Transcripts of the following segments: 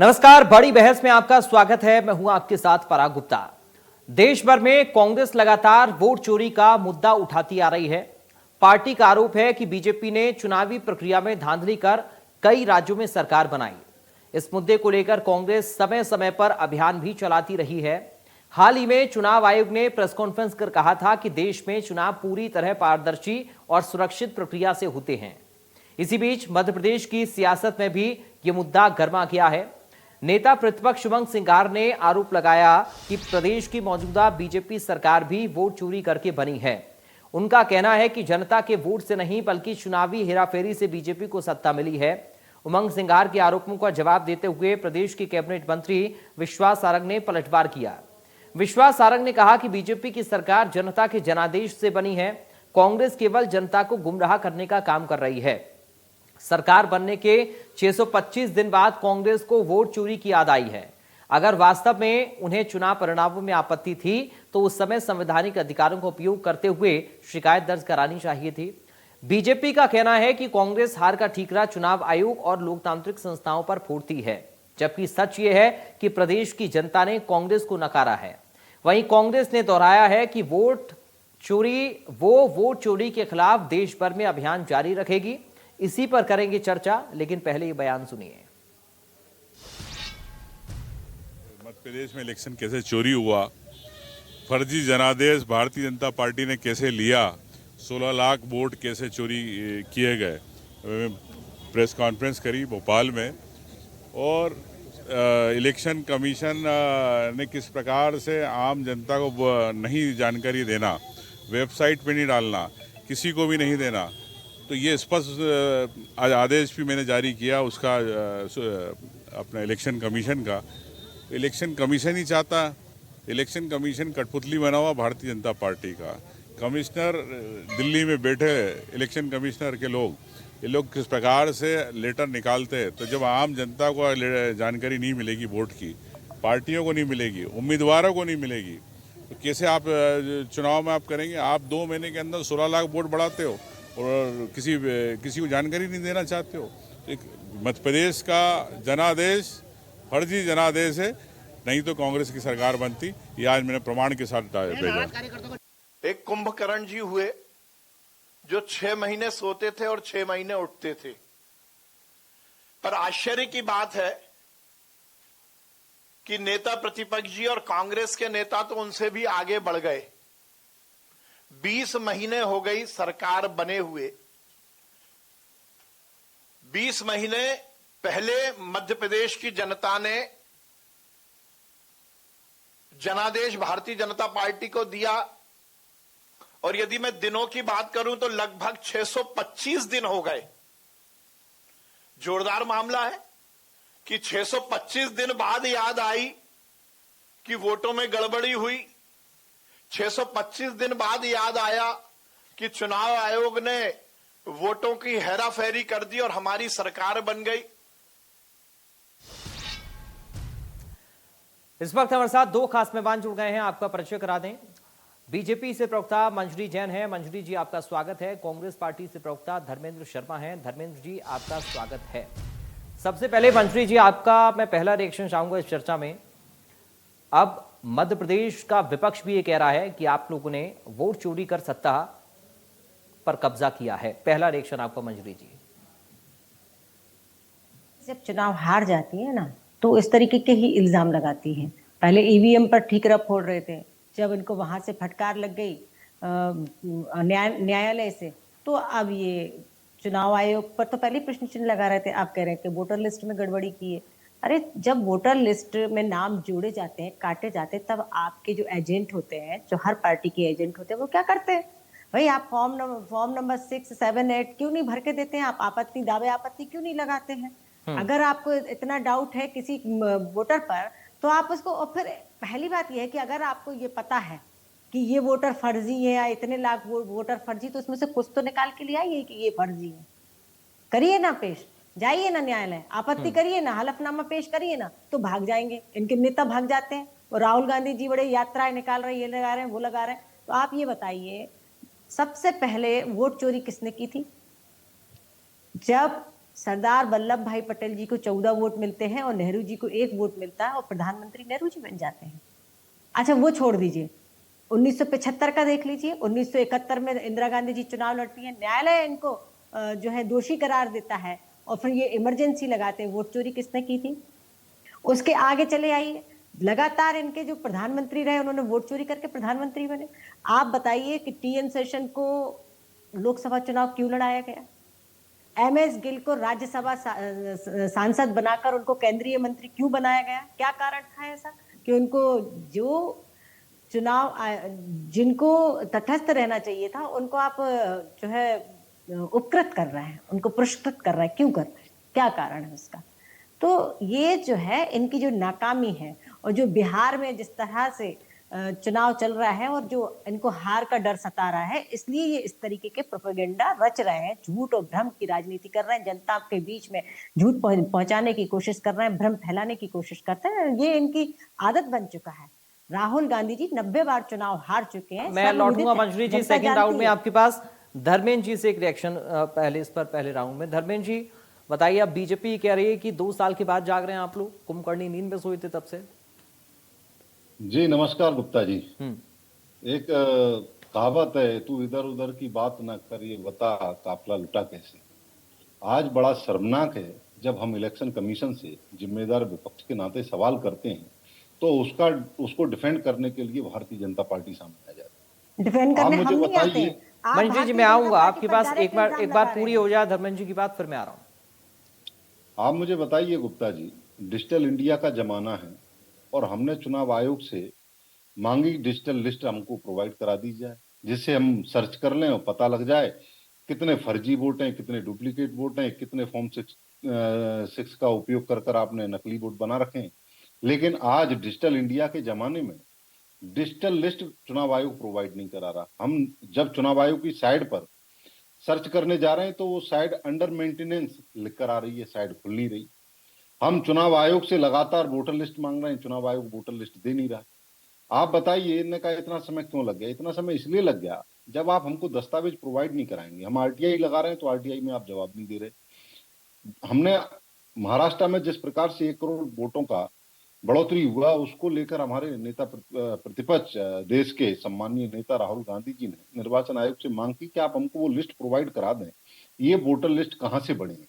नमस्कार, बड़ी बहस में आपका स्वागत है। मैं हूं आपके साथ पराग गुप्ता। देश भर में कांग्रेस लगातार वोट चोरी का मुद्दा उठाती आ रही है। पार्टी का आरोप है कि बीजेपी ने चुनावी प्रक्रिया में धांधली कर कई राज्यों में सरकार बनाई। इस मुद्दे को लेकर कांग्रेस समय समय पर अभियान भी चलाती रही है। हाल ही में चुनाव आयोग ने प्रेस कॉन्फ्रेंस कर कहा था कि देश में चुनाव पूरी तरह पारदर्शी और सुरक्षित प्रक्रिया से होते हैं। इसी बीच मध्य प्रदेश की सियासत में भी ये मुद्दा गर्मा गया है। नेता प्रतिपक्ष उमंग सिंघार ने आरोप लगाया कि प्रदेश की मौजूदा बीजेपी सरकार भी वोट चोरी करके बनी है। उनका कहना है कि जनता के वोट से नहीं बल्कि चुनावी हेराफेरी से बीजेपी को सत्ता मिली है। उमंग सिंघार के आरोपों का जवाब देते हुए प्रदेश के कैबिनेट मंत्री विश्वास सारंग ने पलटवार किया। विश्वास सारंग ने कहा कि बीजेपी की सरकार जनता के जनादेश से बनी है। कांग्रेस केवल जनता को गुमराह करने का काम कर रही है। सरकार बनने के 625 दिन बाद कांग्रेस को वोट चोरी की याद आई है। अगर वास्तव में उन्हें चुनाव परिणामों में आपत्ति थी तो उस समय संवैधानिक अधिकारों का उपयोग करते हुए शिकायत दर्ज करानी चाहिए थी। बीजेपी का कहना है कि कांग्रेस हार का ठीकरा चुनाव आयोग और लोकतांत्रिक संस्थाओं पर फोड़ती है, जबकि सच ये है कि प्रदेश की जनता ने कांग्रेस को नकारा है। वहीं कांग्रेस ने दोहराया है कि वोट चोरी के खिलाफ देश भर में अभियान जारी रखेगी। इसी पर करेंगे चर्चा, लेकिन पहले ये बयान सुनिए। मध्य प्रदेश में इलेक्शन कैसे चोरी हुआ, फर्जी जनादेश भारतीय जनता पार्टी ने कैसे लिया, 16 लाख वोट कैसे चोरी किए गए। प्रेस कॉन्फ्रेंस करी भोपाल में और इलेक्शन कमीशन ने किस प्रकार से आम जनता को नहीं जानकारी देना, वेबसाइट पे नहीं डालना, किसी को भी नहीं देना, तो ये स्पष्ट आदेश भी मैंने जारी किया उसका अपना इलेक्शन कमीशन का। इलेक्शन कमीशन ही चाहता, इलेक्शन कमीशन कठपुतली बना हुआ भारतीय जनता पार्टी का। कमिश्नर दिल्ली में बैठे इलेक्शन कमिश्नर के लोग, ये लोग किस प्रकार से लेटर निकालते हैं, तो जब आम जनता को जानकारी नहीं मिलेगी वोट की, पार्टियों को नहीं मिलेगी, उम्मीदवारों को नहीं मिलेगी, तो कैसे आप चुनाव में आप करेंगे। आप 2 महीने के अंदर 16 लाख वोट बढ़ाते हो और किसी को जानकारी नहीं देना चाहते हो। एक मध्य प्रदेश का जनादेश फर्जी जनादेश है, नहीं तो कांग्रेस की सरकार बनती। ये आज मैंने प्रमाण के साथ भेजा। एक कुंभकर्ण जी हुए जो 6 महीने सोते थे और 6 महीने उठते थे, पर आश्चर्य की बात है कि नेता प्रतिपक्ष जी और कांग्रेस के नेता तो उनसे भी आगे बढ़ गए। 20 महीने हो गई सरकार बने हुए। 20 महीने पहले मध्य प्रदेश की जनता ने जनादेश भारतीय जनता पार्टी को दिया, और यदि मैं दिनों की बात करूं तो लगभग 625 दिन हो गए। जोरदार मामला है कि 625 दिन बाद याद आई कि वोटों में गड़बड़ी हुई। 625 दिन बाद याद आया कि चुनाव आयोग ने वोटों की हेराफेरी कर दी और हमारी सरकार बन गई। इस वक्त हमारे साथ 2 खास मेहमान जुड़ गए हैं, आपका परिचय करा दें। बीजेपी से प्रवक्ता मंजरी जैन है। मंजरी जी, आपका स्वागत है। कांग्रेस पार्टी से प्रवक्ता धर्मेंद्र शर्मा हैं। धर्मेंद्र जी, आपका स्वागत है। सबसे पहले मंजरी जी, आपका मैं पहला रिएक्शन चाहूंगा इस चर्चा में। अब मध्य प्रदेश का विपक्ष भी ये कह रहा है कि आप लोगों ने वोट चोरी कर सत्ता पर कब्जा किया है। पहला रिएक्शन आपका मंजरी जी। जब चुनाव हार जाती है ना, तो इस तरीके के ही इल्जाम लगाती है। पहले ईवीएम पर ठीकरा फोड़ रहे थे, जब इनको वहां से फटकार लग गई न्यायालय से, तो अब ये चुनाव आयोग पर तो पहले प्रश्न चिन्ह लगा रहे थे। आप कह रहे हैं कि वोटर लिस्ट में गड़बड़ी की है। अरे, जब वोटर लिस्ट में नाम जोड़े जाते हैं, काटे जाते हैं, तब आपके जो एजेंट होते हैं, जो हर पार्टी के एजेंट होते हैं, वो क्या करते हैं भाई? आप फॉर्म नंबर 6, 7, 8 क्यों नहीं भर के देते हैं? आप आपत्ति क्यों नहीं लगाते हैं? अगर आपको इतना डाउट है किसी वोटर पर, तो आप उसको, और फिर पहली बात यह है कि अगर आपको ये पता है कि ये वोटर फर्जी है या इतने लाख वोटर फर्जी, तो उसमें से कुछ तो निकाल के ले आइए कि ये फर्जी है। करिए ना पेश, जाइए ना न्यायालय, आपत्ति करिए ना, हलफनामा पेश करिए ना, तो भाग जाएंगे। इनके नेता भाग जाते हैं। और राहुल गांधी जी बड़े यात्राएं निकाल रहे हैं, ये लगा रहे हैं, वो लगा रहे हैं। तो आप ये बताइए, सबसे पहले वोट चोरी किसने की थी? जब सरदार वल्लभ भाई पटेल जी को 14 वोट मिलते हैं और नेहरू जी को 1 वोट मिलता है और प्रधानमंत्री नेहरू जी बन जाते हैं। अच्छा वो छोड़ दीजिए, 1975 का देख लीजिए, 1971 में इंदिरा गांधी जी चुनाव लड़ती हैं, न्यायालय इनको जो है दोषी करार देता है और फिर ये इमरजेंसी लगाते हैं। वोट चोरी किसने की थी? उसके आगे चले आइए, लगातार इनके जो प्रधानमंत्री रहे उन्होंने वोट चोरी करके प्रधानमंत्री बने। आप बताइए कि टीएन शेषन को लोकसभा चुनाव क्यों लड़ाया गया? एमएस गिल को राज्यसभा सांसद बनाकर उनको केंद्रीय मंत्री क्यों बनाया गया? क्या कारण था ऐसा कि उनको जो चुनाव जिनको तटस्थ रहना चाहिए था उनको आप जो है उपकृत कर रहे हैं, उनको पुरस्कृत कर रहे हैं, क्यों कर रहे हैं? क्या कारण है उसका? तो ये जो है इनकी जो नाकामी है और जो बिहार में जिस तरह से चुनाव चल रहा है और जो इनको हार का डर सता रहा है, इसलिए ये इस तरीके के प्रोपेगेंडा रच रहे हैं, झूठ और भ्रम की राजनीति कर रहे हैं, जनता के बीच में झूठ पहुंचाने की कोशिश कर रहे हैं, भ्रम फैलाने की कोशिश करते हैं। ये इनकी आदत बन चुका है। राहुल गांधी जी 90 बार चुनाव हार चुके हैं। मैं लौटूंगा मंजरी जी सेकंड राउंड में आपके पास। धर्मेंद्र जी से एक रिएक्शन पहले राउंड में। धर्मेंद्र जी बताइए, अब बीजेपी कह रही है कि 2 साल के बाद जाग रहे हैं आप लोग, कुंभकर्णी नींद में सोए थे तब से। जी नमस्कार गुप्ता जी। एक कहावत है, तू इधर उधर की बात ना कर, ये बता काफला लुटा कैसे। आज बड़ा शर्मनाक है जब हम इलेक्शन कमीशन से जिम्मेदार विपक्ष के नाते सवाल करते हैं तो उसको डिफेंड करने के लिए भारतीय जनता पार्टी सामने आ जाती है। डिफेंड करने हम नहीं आते। मंजरी जी मैं आऊंगा आपके पास, एक बार पूरी हो जाए धर्मेंद्र जी की बात, फिर मैं आ रहा हूँ। आप मुझे बताइए गुप्ता जी, डिजिटल इंडिया का जमाना है और हमने चुनाव आयोग से मांगी डिजिटल लिस्ट हमको प्रोवाइड करा दी जाए, जिससे हम सर्च कर लें और पता लग जाए कितने फर्जी वोट हैं, कितने डुप्लीकेट वोट हैं, कितने फॉर्म 6 का उपयोग कर आपने नकली वोट बना रखे हैं। लेकिन आज डिजिटल इंडिया के जमाने में डिजिटल लिस्ट चुनाव आयोग प्रोवाइड नहीं करा रहा। हम जब चुनाव आयोग की साइट पर सर्च करने जा रहे हैं तो वो साइट अंडर मेंटेनेंस लिख कर आ रही है, साइट खुल नहीं रही। हम चुनाव आयोग से लगातार वोटर लिस्ट मांग रहे हैं, चुनाव आयोग वोटर लिस्ट दे नहीं रहा। आप बताइए इनने का इतना समय क्यों लग गया? इतना समय इसलिए लग गया जब आप हमको दस्तावेज प्रोवाइड नहीं कराएंगे। हम आरटीआई लगा रहे हैं तो आरटीआई में आप जवाब नहीं दे रहे। हमने महाराष्ट्र में जिस प्रकार से 1 करोड़ वोटों का बढ़ोतरी हुआ, उसको लेकर हमारे नेता प्रतिपक्ष देश के सम्मानीय नेता राहुल गांधी जी ने निर्वाचन आयोग से मांग की कि आप हमको वो लिस्ट प्रोवाइड करा दें। ये वोटर लिस्ट कहाँ से बनी है,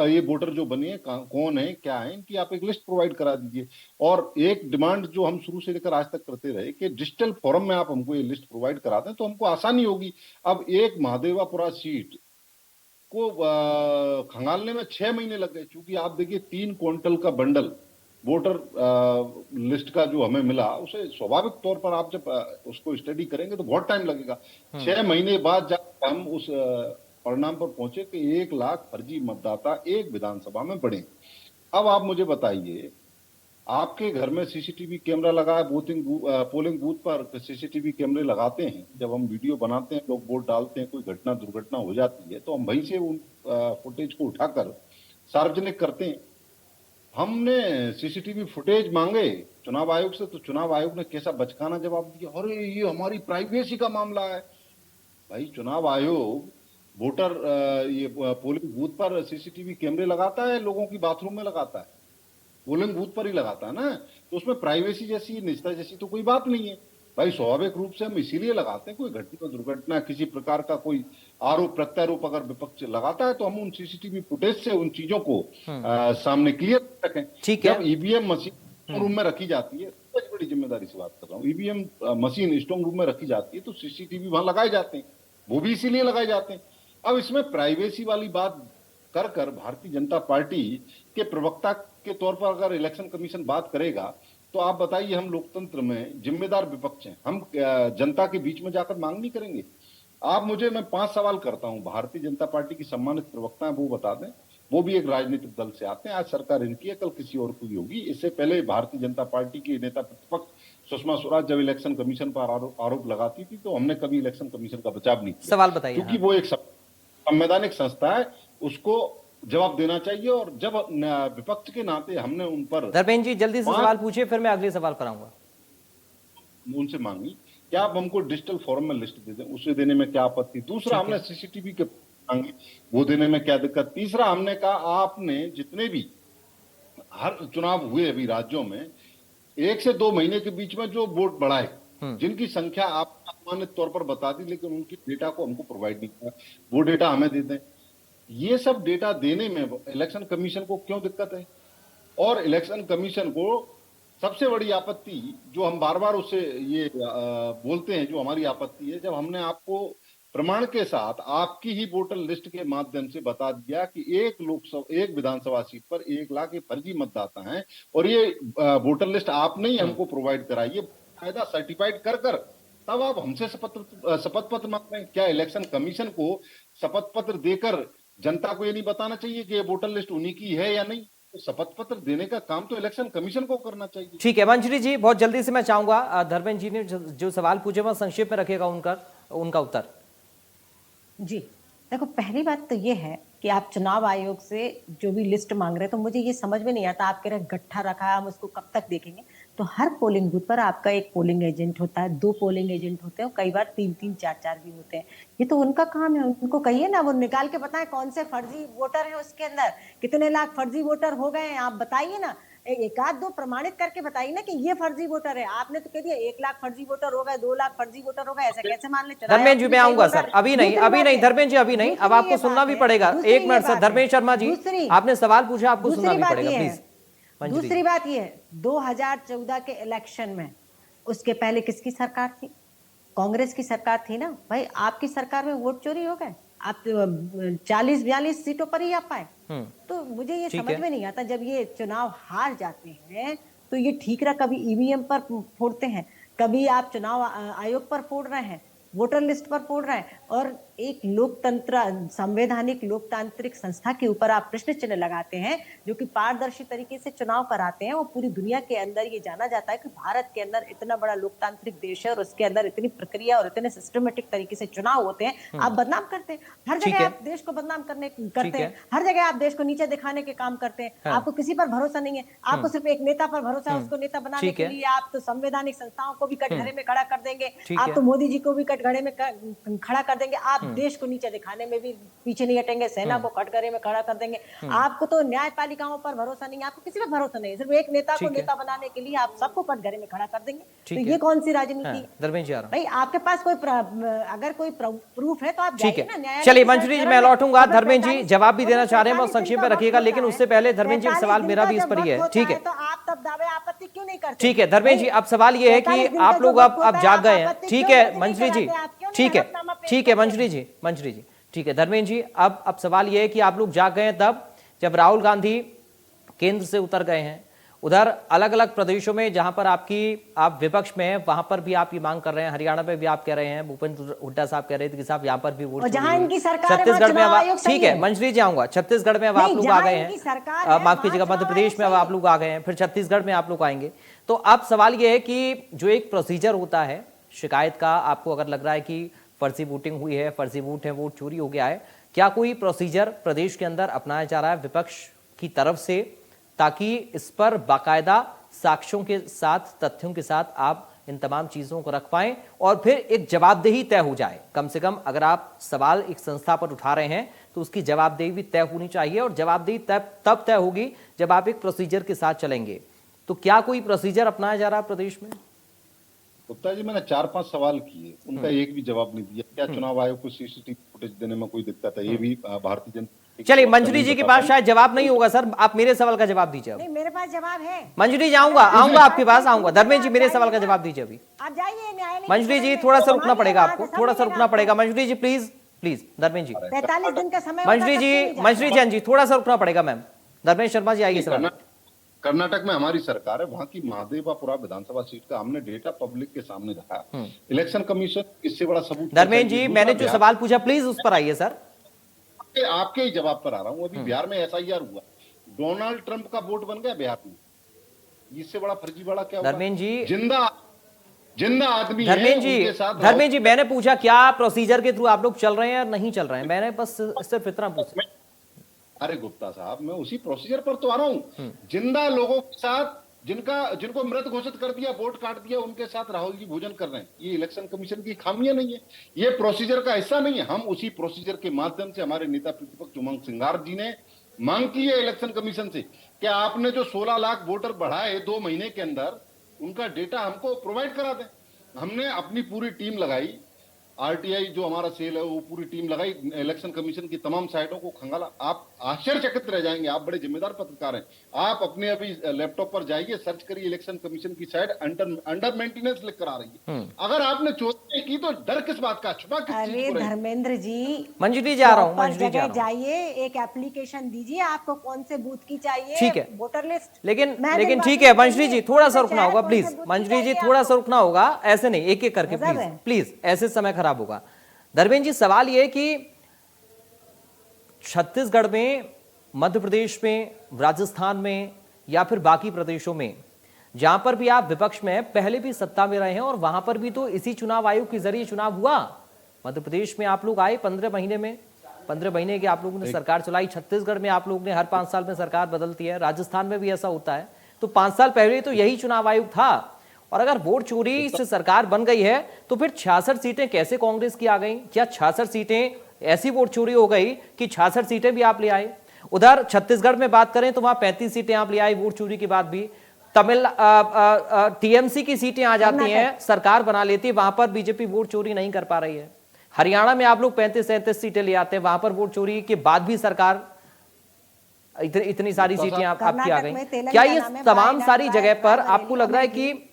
ये वोटर जो बनी है कौन है, क्या है, इनकी आप एक लिस्ट प्रोवाइड करा दीजिए। और एक डिमांड जो हम शुरू से लेकर आज तक करते रहे कि डिजिटल फॉर्म में आप हमको ये लिस्ट प्रोवाइड करा दें तो हमको आसानी होगी। अब एक महादेवापुरा सीट को खंगालने में 6 महीने लग गए, क्योंकि आप देखिए 3 क्विंटल का बंडल वोटर लिस्ट का जो हमें मिला, उसे स्वाभाविक तौर पर आप जब उसको स्टडी करेंगे तो बहुत टाइम लगेगा। 6 महीने बाद जब हम उस परिणाम पर पहुंचे कि 1 लाख फर्जी मतदाता एक विधानसभा में बढ़े। अब आप मुझे बताइए, आपके घर में सीसीटीवी कैमरा लगा है, पोलिंग बूथ पर सीसीटीवी कैमरे लगाते हैं, जब हम वीडियो बनाते हैं, लोग वोट डालते हैं, कोई घटना दुर्घटना हो जाती है तो हम वहीं से उन फुटेज को उठाकर सार्वजनिक करते हैं। हमने सीसीटीवी फुटेज मांगे चुनाव आयोग से तो चुनाव आयोग ने कैसा बचकाना जवाब दिया, अरे ये हमारी प्राइवेसी का मामला है। भाई चुनाव आयोग वोटर ये पोलिंग बूथ पर सीसीटीवी कैमरे लगाता है, लोगों की बाथरूम में लगाता है, पोलिंग बूथ पर ही लगाता है ना, तो उसमें प्राइवेसी जैसी निजता जैसी तो कोई बात नहीं है। भाई स्वाभाविक रूप से हम इसीलिए लगाते हैं, कोई घटना दुर्घटना किसी प्रकार का कोई आरोप प्रत्यारोप अगर विपक्ष लगाता है तो हम उन सीसीटीवी फुटेज से उन चीजों को सामने क्लियर रखें। जब ईवीएम मशीन रूम में रखी जाती है, बहुत बड़ी जिम्मेदारी से बात कर रहा हूँ, ईवीएम मशीन स्ट्रांग रूम में रखी जाती है तो सीसीटीवी वहां लगाए जाते हैं, वो भी इसीलिए लगाए जाते हैं। अब इसमें प्राइवेसी वाली बात कर भारतीय जनता पार्टी के प्रवक्ता के तौर पर अगर इलेक्शन कमीशन बात करेगा तो आप बताइए, हम लोकतंत्र में जिम्मेदार विपक्ष हैं, हम जनता के बीच में जाकर मांग नहीं करेंगे? आप मुझे, मैं 5 सवाल करता हूं, भारतीय जनता पार्टी की सम्मानित प्रवक्ता है वो बता दें, वो भी एक राजनीतिक दल से आते हैं, आज सरकार इनकी है, कल किसी और की होगी। इससे पहले भारतीय जनता पार्टी की नेता प्रतिपक्ष सुषमा स्वराज जब इलेक्शन कमीशन पर आरोप लगाती थी तो हमने कभी इलेक्शन कमीशन का बचाव नहीं किया। सवाल बताइए। क्योंकि वो एक संवैधानिक संस्था है, उसको जवाब देना चाहिए। और जब विपक्ष के नाते हमने उन पर, धर्मेंद्र जी जल्दी से सवाल पूछिए, फिर मैं अगले सवाल पर आऊंगा। उनसे मांगी कि आप हमको डिजिटल फॉर्म में लिस्ट दे दें, उसे देने में क्या आपत्ति। दूसरा, हमने सीसीटीवी के मांगे वो देने में क्या दिक्कत। तीसरा हमने कहा आपने जितने भी हर चुनाव हुए अभी राज्यों में 1 से 2 महीने के बीच में जो वोट बढ़ाए जिनकी संख्या आप अनुमानित तौर पर बता दी लेकिन उनकी डेटा को हमको प्रोवाइड नहीं किया, वो डेटा हमें दे दें। ये सब डेटा देने में इलेक्शन कमीशन को क्यों दिक्कत है। और इलेक्शन कमीशन को सबसे बड़ी आपत्ति जो हम बार बार उससे ये बोलते हैं, जो हमारी आपत्ति है, जब हमने आपको प्रमाण के साथ आपकी ही वोटर लिस्ट के माध्यम से बता दिया कि एक विधानसभा सीट पर 1 लाख फर्जी मतदाता हैं और ये वोटर लिस्ट आपने ही हमको प्रोवाइड कराई है कायदा सर्टिफाइड कर कर, तब आप हमसे शपथ पत्र मांग रहे हैं। क्या इलेक्शन कमीशन को शपथ पत्र देकर जनता को ये नहीं बताना चाहिए कि ये वोटर लिस्ट उन्हीं की है या नहीं। तो शपथ पत्र देने का काम तो इलेक्शन कमीशन को करना चाहिए। ठीक है मंजरी जी, बहुत जल्दी से मैं चाहूंगा धर्मेंद्र जी ने जो सवाल पूछे वह संक्षेप में रखेगा उनका उत्तर। जी देखो, पहली बात तो ये है कि आप चुनाव आयोग से जो भी लिस्ट मांग रहे हैं, तो मुझे ये समझ में नहीं आता, आप कह रहे हैं गट्ठा रखा है, हम उसको कब तक देखेंगे। तो हर पोलिंग बूथ पर आपका एक पोलिंग एजेंट होता है, 2 पोलिंग एजेंट होते हैं और कई बार 3-3, 4-4 भी होते हैं। ये तो उनका काम है, उनको कहिए ना, वो निकाल के बताएं कौन से फर्जी वोटर है उसके अंदर, कितने लाख फर्जी वोटर हो गए हैं, आप बताइए ना। एक आध 2 प्रमाणित करके बताइए ना कि ये फर्जी वोटर है। आपने तो कह दिया 1 लाख फर्जी वोटर हो गए, 2 लाख फर्जी वोटर हो गए, ऐसे कैसे मान ले। धर्मेंद्र जी मैं आऊंगा सर, अभी नहीं धर्मेंद्र जी, अभी नहीं, अब आपको सुनना भी पड़ेगा। 1 मिनट सर धर्मेंद्र शर्मा जी, आपने सवाल पूछा, आपको सुनना भी पड़ेगा प्लीज। दूसरी बात ये है, 2014 के इलेक्शन में उसके पहले किसकी सरकार थी? कांग्रेस की सरकार थी ना भाई। आपकी सरकार में वोट चोरी हो गए, आप 40-42 सीटों पर ही आ पाए। तो मुझे ये समझ में नहीं आता, जब ये चुनाव हार जाते हैं तो ये ठीक रहा, कभी ईवीएम पर फोड़ते हैं, कभी आप चुनाव आयोग पर फोड़ रहे हैं, वोटर लिस्ट पर फोड़ रहे हैं, और एक लोकतंत्र संवैधानिक लोकतांत्रिक संस्था के ऊपर आप प्रश्न चिन्ह लगाते हैं, जो कि पारदर्शी तरीके से चुनाव कराते हैं। और पूरी दुनिया के अंदर ये जाना जाता है कि भारत के अंदर इतना बड़ा लोकतांत्रिक देश है और उसके अंदर इतनी प्रक्रिया और इतने सिस्टमेटिक तरीके से चुनाव होते हैं। आप बदनाम करते हैं, हर जगह आप देश को बदनाम करते हैं, हर जगह आप देश को नीचे दिखाने के काम करते हैं। आपको किसी पर भरोसा नहीं है, आपको सिर्फ एक नेता पर भरोसा है, उसको नेता बनाने के लिए आप तो संवैधानिक संस्थाओं को भी कटघरे में खड़ा कर देंगे, आप तो मोदी जी को भी कटघरे में खड़ा कर देंगे, आप देश को नीचे दिखाने में भी पीछे नहीं हटेंगे, सेना को कटघरे में खड़ा कर देंगे। आपको तो न्यायपालिकाओं पर भरोसा नहीं है, आपको किसी पर भरोसा नहीं है, सिर्फ एक नेता को नेता बनाने के लिए आप सबको कटघरे में खड़ा कर देंगे। तो ये कौन सी राजनीति है भाई? आपके पास कोई अगर कोई प्रूफ है तो आप जाइए ना न्यायालय। चलिए मंजरी जी, मैं लौटूंगा, धर्मेंद्र जी जवाब भी देना चाह रहे हैं, बहुत संक्षेप में रखिएगा, लेकिन उससे पहले धर्मेंद्र जी सवाल मेरा भी इस पर ही है। ठीक है, तो आप तब दावे आपत्ति क्यों नहीं करते? ठीक है धर्मेंद्र जी, अब सवाल ये है कि आप लोग अब जाग गए हैं। ठीक है मंजरी जी, ठीक है मंजरी जी, ठीक है धर्मेंद्र जी, अब सवाल यह है कि आप लोग जाग गए हैं तब जब राहुल गांधी केंद्र से उतर गए हैं। उधर अलग अलग प्रदेशों में जहां पर आप विपक्ष में हैं, वहां पर भी आप ये मांग कर रहे हैं, हरियाणा में भी आप कह रहे हैं, भूपेंद्र हुड्डा साहब कह रहे थे कि साहब यहां पर भी वोट, छत्तीसगढ़ में अब, ठीक है मंजरी जी आऊंगा, छत्तीसगढ़ में अब आप लोग आ गए हैं, माफ कीजिएगा मध्य प्रदेश में अब आप लोग आ गए हैं, फिर छत्तीसगढ़ में आप लोग आएंगे। तो अब सवाल यह है कि जो एक प्रोसीजर होता है शिकायत का, आपको अगर लग रहा है कि फर्जी वोटिंग हुई है, फर्जी वोट है, वोट चोरी हो गया है, क्या कोई प्रोसीजर प्रदेश के अंदर अपनाया जा रहा है विपक्ष की तरफ से, ताकि इस पर बाकायदा साक्ष्यों के साथ, तथ्यों के साथ आप इन तमाम चीजों को रख पाएं और फिर एक जवाबदेही तय हो जाए? कम से कम अगर आप सवाल एक संस्था पर उठा रहे हैं तो उसकी जवाबदेही भी तय होनी चाहिए, और जवाबदेही तब तय होगी जब आप एक प्रोसीजर के साथ चलेंगे। तो क्या कोई प्रोसीजर अपनाया जा रहा है प्रदेश में? गुप्ता जी, मैंने 4-5 सवाल किए, उनका एक भी जवाब नहीं दिया। क्या चुनाव आयोग को सीसीटीवी फुटेज देने में कोई दिक्कत है? ये भी भारतीय जनता। चलिए मंजरी जी के पास शायद जवाब नहीं होगा सर, आप मेरे सवाल का जवाब दीजिए। नहीं, मेरे पास जवाब है मंजरी जी, आऊंगा आपके पास आऊंगा। धर्मेंद्र जी मेरे सवाल का जवाब दीजिए अभी। आप जाइए न्यायालय। मंजरी जी थोड़ा सा रुकना पड़ेगा आपको, थोड़ा सा रुकना पड़ेगा मंजरी जी, प्लीज धर्मेंद्र जी। 45 दिन का समय। मंजरी जी थोड़ा सा रुकना पड़ेगा मैम। धर्मेंद्र शर्मा जी आइए सवाल। कर्नाटक में हमारी सरकार है, वहां की महादेवापुरा विधानसभा सीट का हमने डेटा पब्लिक के सामने रखा। इलेक्शन कमीशन इससे बड़ा सबूत। धर्मेंद्र जी मैंने जो सवाल पूछा प्लीज उस पर आइए सर। आपके ही जवाब पर आ रहा हूं। अभी बिहार में एसआईआर हुआ, डोनाल्ड ट्रंप का वोट बन गया बिहार में, इससे बड़ा फर्जी बड़ा क्या? धर्मेंद्र जी जिंदा आदमी। धर्मेंद्र जी मैंने पूछा क्या प्रोसीजर के थ्रू आप लोग चल रहे हैं या नहीं चल रहे हैं, मैंने बस सिर्फ इतना पूछा। अरे गुप्ता साहब, मैं उसी प्रोसीजर पर तो आ रहा हूं। जिंदा लोगों के साथ जिनको मृत घोषित कर दिया, वोट काट दिया, उनके साथ राहुल जी भोजन कर रहे हैं। ये इलेक्शन कमीशन की खामियां नहीं है, ये प्रोसीजर का हिस्सा नहीं है। हम उसी प्रोसीजर के माध्यम से हमारे नेता प्रतिपक्ष उमंग सिंगार जी ने मांग की है इलेक्शन कमीशन से कि आपने जो 16 लाख वोटर बढ़ाए 2 महीने के अंदर, उनका डेटा हमको प्रोवाइड करा दें। हमने अपनी पूरी टीम लगाई, आरटीआई जो हमारा सेल है वो पूरी टीम लगाई, इलेक्शन कमीशन की तमाम साइटों को खंगाला। आप आश्चर्यचकित रह जाएंगे, आप बड़े जिम्मेदार पत्रकार हैं, आप अपने अभी लैपटॉप पर जाइए, सर्च करिए इलेक्शन कमीशन की साइट अंडर मेंटेनेंस लिख कर आ रही है। अगर आपने चोरी नहीं की तो डर किस बात का, छुपा किस चीज अरे को रहे? धर्मेंद्र जी, मंजू जी जा रहा हूँ, प्रॉपर मंजू जी जा जगह रहा हूँ। जाइए, एक एप्लीकेशन दीजिए, आपको कौन से बूथ की चाहिए, ठीक है। Voter list. लेकिन मैं लेकिन दिलवा ठीक है दूंगी, मंजरी जी, थोड़ा सा कौन रुकना होगा शहर, प्लीज। कौन से बूथ की मंजरी जी चाहिए थोड़ा सा आपको? रुकना होगा, ऐसे नहीं, एक एक करके गजब प्लीज है। प्लीज, ऐसे समय खराब होगा। धर्मेंद्र जी, सवाल ये है कि छत्तीसगढ़ में, मध्य प्रदेश में, राजस्थान में या फिर बाकी प्रदेशों में जहां पर भी आप विपक्ष में पहले भी सत्ता में रहे हैं और वहां पर भी तो इसी चुनाव आयोग के जरिए चुनाव हुआ। मध्य प्रदेश में आप लोग आए 15 महीने में, 15 महीने की आप लोगों ने सरकार चलाई। छत्तीसगढ़ में आप लोग ने हर 5 साल में सरकार बदलती है, राजस्थान में भी ऐसा होता है। तो 5 साल पहले तो यही चुनाव आयोग था। और अगर वोट चोरी से सरकार बन गई है तो फिर 66 सीटें कैसे कांग्रेस की आ गई? क्या 66 सीटें ऐसी वोट चोरी हो गई कि 66 सीटें भी आप ले आए? उधर छत्तीसगढ़ में बात करें तो वहां 35 सीटें आप ले आए वोट चोरी के बाद भी। तमिल टीएमसी की सीटें आ जाती हैं, सरकार बना लेती है, वहां पर बीजेपी वोट चोरी नहीं कर पा रही है। हरियाणा में आप लोग 35-37 सीटें ले आते हैं, वहां पर वोट चोरी के बाद भी सरकार इतनी सारी सीटें आपकी आ गई। क्या ये तमाम सारी जगह पर आपको लग रहा है कि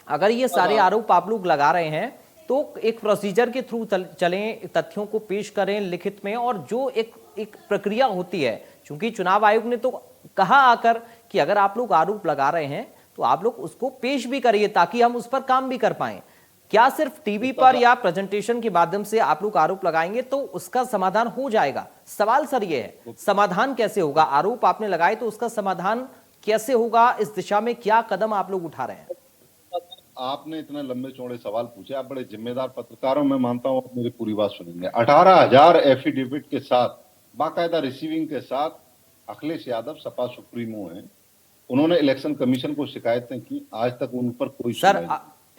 अगर ये सारे आरोप आप लोग लगा रहे हैं तो एक प्रोसीजर के थ्रू चलें, तथ्यों को पेश करें लिखित में, और जो एक प्रक्रिया होती है, क्योंकि चुनाव आयोग ने तो कहा आकर कि अगर आप लोग आरोप लगा रहे हैं तो आप लोग उसको पेश भी करिए ताकि हम उस पर काम भी कर पाए। क्या सिर्फ टीवी पर या प्रेजेंटेशन के माध्यम से आप लोग आरोप लगाएंगे तो उसका समाधान हो जाएगा? सवाल सर ये है, समाधान कैसे होगा? आरोप आपने लगाए तो उसका समाधान कैसे होगा? इस दिशा में क्या कदम आप लोग उठा रहे हैं? आपने इतने लंबे चौड़े सवाल पूछे, आप बड़े जिम्मेदार पत्रकार हो, मैं मानता हूं आप मेरी पूरी बात सुनेंगे। 18,000 एफिडेविट के साथ, बाकायदा रिसीविंग के साथ अखिलेश यादव सपा सुप्रीमो हैं, उन्होंने इलेक्शन कमीशन को शिकायतें की, आज तक उन पर कोई सर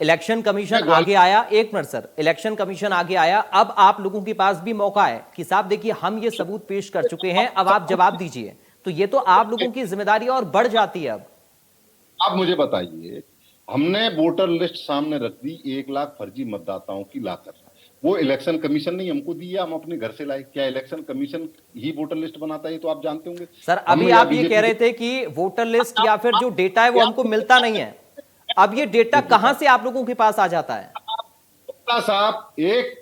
इलेक्शन कमीशन आगे आया, एक मिनट सर, इलेक्शन कमीशन आगे आया, अब आप लोगों के पास भी मौका है कि साहब देखिए हम ये सबूत पेश कर चुके हैं, अब आप जवाब दीजिए। तो ये तो आप लोगों की जिम्मेदारी और बढ़ जाती है। अब आप मुझे बताइए, हमने वोटर लिस्ट सामने रख दी 1 लाख फर्जी मतदाताओं की लाकर, वो इलेक्शन कमीशन ने हमको दी है, हम अपने घर से लाए। क्या इलेक्शन कमीशन ही वोटर लिस्ट बनाता है? तो आप जानते होंगे सर। अभी आप ये कह रहे थे कि वोटर लिस्ट या फिर जो डेटा है वो हमको मिलता नहीं है, अब ये डेटा कहां से आप लोगों के पास आ जाता है? साहब, एक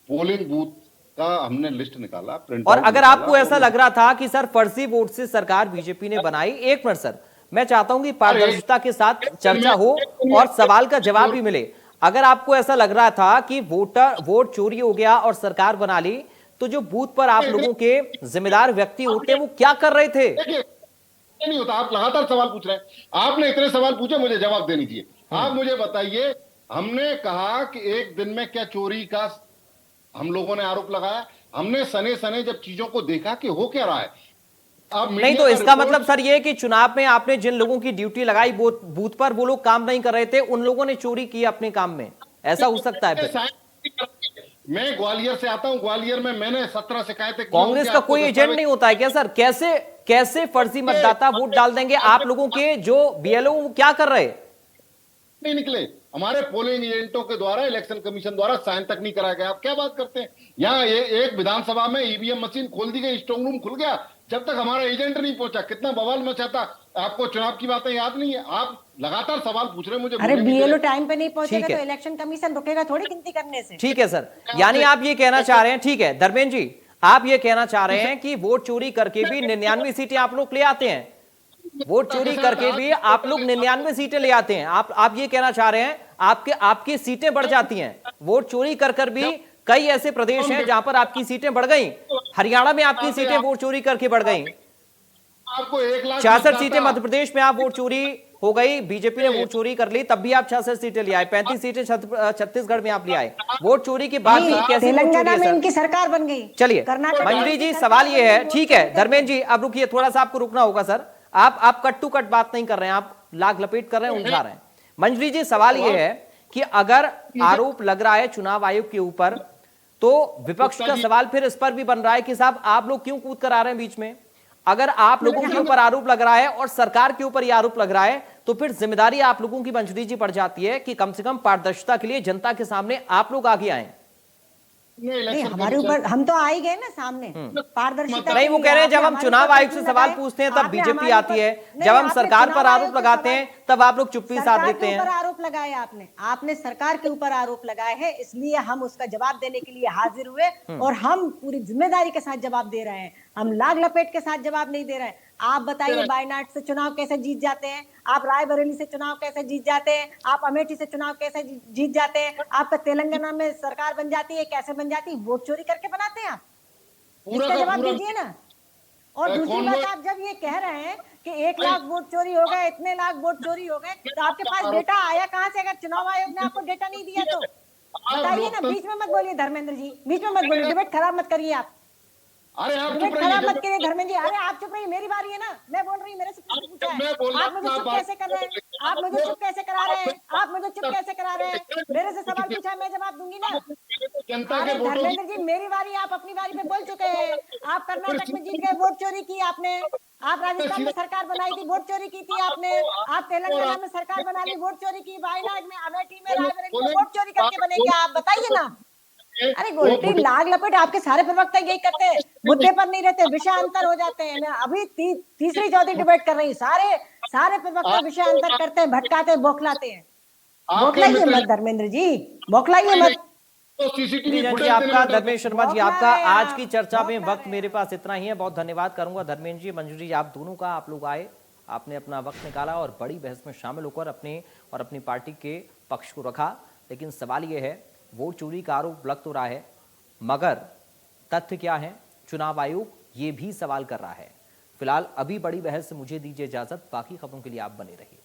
पोलिंग बूथ का हमने लिस्ट निकाला, प्रिंट और आउट अगर निकाला, आपको ऐसा लग रहा था कि सर फर्जी वोट से सरकार बीजेपी ने बनाई, एक मिनट सर, मैं चाहता हूं कि पारदर्शिता के साथ चर्चा हो और सवाल का जवाब भी मिले। अगर आपको ऐसा लग रहा था कि वोट चोरी हो गया और सरकार बना ली, तो जो बूथ पर आप लोगों के जिम्मेदार व्यक्ति होते हैं वो क्या कर रहे थे? नहीं होता, आप लगातार सवाल पूछ रहे हैं, आपने इतने सवाल पूछे, मुझे जवाब देनी चाहिए। आप मुझे बताइए, हमने कहा कि एक दिन में क्या चोरी का हम लोगों ने आरोप लगाया? हमने सने सने जब चीजों को देखा कि हो क्या रहा है, नहीं तो इसका मतलब सर ये कि चुनाव में आपने जिन लोगों की ड्यूटी लगाई बूथ पर वो लोग काम नहीं कर रहे थे, उन लोगों ने चोरी की अपने काम में, ऐसा हो सकता है फिर? मैं ग्वालियर से आता हूं, ग्वालियर में मैंने 17 शिकायतें की। कांग्रेस का कोई एजेंट नहीं होता है क्या सर? कैसे फर्जी मतदाता वोट डाल देंगे? आप लोगों के जो बीएलओ वो क्या कर रहे नहीं निकले? हमारे पोलिंग एजेंटों के द्वारा, इलेक्शन कमीशन द्वारा साइन तक नहीं कराया गया। आप क्या बात करते हैं? यहाँ एक विधानसभा में ईवीएम मशीन खोल दी गई, स्ट्रांग रूम खुल गया, जब तक हमारा एजेंट नहीं पहुंचा, कितना बवाल मचा था। आपको चुनाव की बातें याद नहीं है? आप लगातार सवाल पूछ रहे हैं मुझे। अरे बीएलओ टाइम पे नहीं पहुंचेगा तो इलेक्शन कमीशन रुकेगा थोड़ी गिनती करने से। ठीक है सर, यानी आप ये कहना चाह रहे हैं, ठीक है धर्मेंद्र जी, आप ये कहना चाह रहे हैं कि वोट चोरी करके भी 99 सीटें आप लोग ले आते हैं, वोट चोरी करके भी आप लोग 99 सीटें ले आते हैं। आप ये कहना चाह रहे हैं आपकी सीटें बढ़ जाती हैं। वोट चोरी कर भी कई ऐसे प्रदेश हैं जहां पर आपकी सीटें बढ़ गई। हरियाणा में आपकी सीटें वोट चोरी करके बढ़ गई। आपको 66 सीटें मध्य प्रदेश में आप वोट चोरी हो गई, बीजेपी ने वोट चोरी कर ली, तब भी आप 66 सीटें ले आए। 35 सीटें छत्तीसगढ़ में आप ले आए। वोट चोरी के बाद भी कैसे तेलंगाना में इनकी सरकार बन गई। चलिए मंजरी जी, सवाल ये है, ठीक है धर्मेंद्र जी अब रुकिए, थोड़ा सा आपको रुकना होगा सर। आप कट टू कट बात नहीं कर रहे हैं, आप लाग लपेट कर रहे हैं, उलझा रहे हैं। मंजरी जी, सवाल यह है कि अगर आरोप लग रहा है चुनाव आयोग के ऊपर, तो विपक्ष का सवाल फिर इस पर भी बन रहा है कि साहब आप लोग क्यों कूद कर आ रहे हैं बीच में? अगर आप लोगों के ऊपर आरोप लग रहा है और सरकार के ऊपर यह आरोप लग रहा है, तो फिर जिम्मेदारी आप लोगों की मंजरी जी पड़ जाती है कि कम से कम पारदर्शिता के लिए जनता के सामने आप लोग आगे आए। नहीं, हमारे ऊपर हम तो आ ही गए ना सामने, पारदर्शिता नहीं, वो कह रहे हैं जब हम चुनाव आयोग से सवाल पूछते हैं तब बीजेपी आती है, जब हम सरकार पर आरोप लगाते हैं तब आप लोग चुप्पी साध देते हैं। आरोप लगाए आपने सरकार के ऊपर आरोप लगाए हैं, इसलिए हम उसका जवाब देने के लिए हाजिर हुए और हम पूरी जिम्मेदारी के साथ जवाब दे रहे हैं। हम लाग लपेट के साथ जवाब नहीं दे रहे हैं। आप बताइए, वायनाड से चुनाव कैसे जीत जाते हैं? आप रायबरेली से चुनाव कैसे जीत जाते हैं? आप अमेठी से चुनाव कैसे जीत जाते हैं? आपका तेलंगाना में सरकार बन जाती है, कैसे बन जाती है? वोट चोरी करके बनाते हैं आप? इसका जवाब दीजिए ना। और दूसरी बात, आप जब ये कह रहे हैं कि 1 लाख वोट चोरी हो गए, इतने लाख वोट चोरी हो गए, तो आपके पास डेटा आया कहां से? अगर चुनाव आयोग ने आपको डेटा नहीं दिया तो बताइए ना। बीच में मत बोलिए धर्मेंद्र जी, बीच में मत बोलिए, डिबेट खराब मत करिए आप। अरे आप डिबेट खराब मत करिए धर्मेंद्र जी। अरे आप चुप रहिए, मेरी बारी है ना, मैं बोल रही हूँ, मेरे से पूछा है। आप मुझे चुप कैसे कर रहे हैं? आप मुझे चुप कैसे करा रहे हैं? आप मुझे चुप कैसे करा रहे हैं? मेरे से सवाल पूछा है, मैं जवाब दूंगी ना। अरे धर्मेंद्र जी, मेरी बारी, आप अपनी बारी पे बोल चुके हैं। आप कर्नाटक में जीत गए, वोट चोरी की आपने। आप राजस्थान में सरकार बनाई थी, वोट चोरी की थी आपने। आप तेलंगाना में सरकार बना ली, वोट चोरी की। वायनाड में, अमेठी में, रायबरेली में वोट चोरी करके बने क्या? आप बताइए ना। अरे गोल्टी लाग लपेट, आपके सारे प्रवक्ता यही करते हैं, मुद्दे पर नहीं रहते, विषय अंतर हो जाते हैं। मैं अभी तीसरी चौथी डिबेट कर रही हूँ, सारे प्रवक्ता विषय अंतर करते हैं, भटकाते हैं, बौखलाते हैं। बौखलाइए मत धर्मेंद्र जी, बौखलाइए मत। जी, आपका धर्मेंद्र शर्मा जी, आपका आज की चर्चा में वक्त मेरे पास इतना ही है। बहुत धन्यवाद करूंगा धर्मेंद्र जी, मंजूरी जी, आप दोनों का। आप लोग आए, आपने अपना वक्त निकाला और बड़ी बहस में शामिल होकर अपने और अपनी पार्टी के पक्ष को रखा। लेकिन सवाल यह है, वोट चोरी का आरोप लग तो रहा है, मगर तथ्य क्या है? चुनाव आयोग ये भी सवाल कर रहा है। फिलहाल अभी बड़ी बहस से मुझे दीजिए इजाजत, बाकी खबरों के लिए आप बने रहिए।